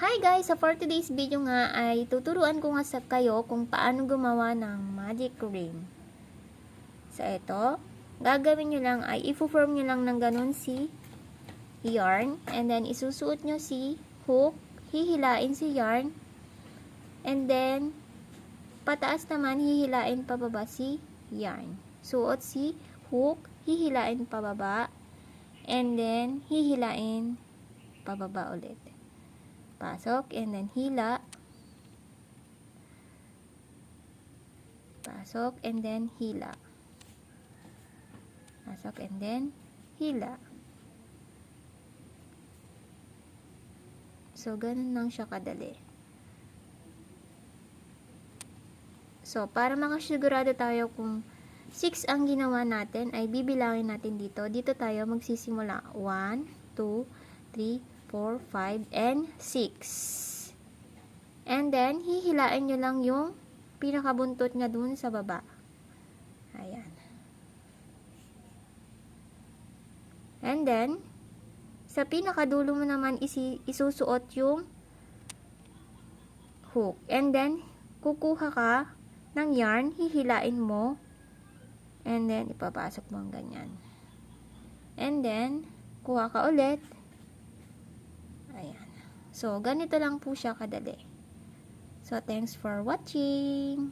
Hi guys! So for today's video nga ay tuturuan ko nga sa kayo kung paano gumawa ng magic ring. So ito, gagawin nyo lang ay i-form nyo lang ng ganun si yarn and then isusuot nyo si hook, hihilain si yarn and then pataas naman hihilain pababa si yarn. Suot si hook, hihilain pababa and then hihilain pababa ulit. Pasok and then hila. Pasok and then hila. Pasok and then hila. So, ganun lang siya kadali. So, para makasigurado tayo kung 6 ang ginawa natin, ay bibilangin natin dito. Dito tayo magsisimula. 1, 2, 3, 4, 5, and 6. And then, hihilain nyo lang yung pinakabuntot nga dun sa baba. Ayan. And then, sa pinakadulo mo naman isusuot yung hook. And then, kukuha ka ng yarn, hihilain mo, and then, ipapasok mo ang ganyan. And then, kuha ka ulit. Ayan. So, ganito lang po siya kadali. So, thanks for watching!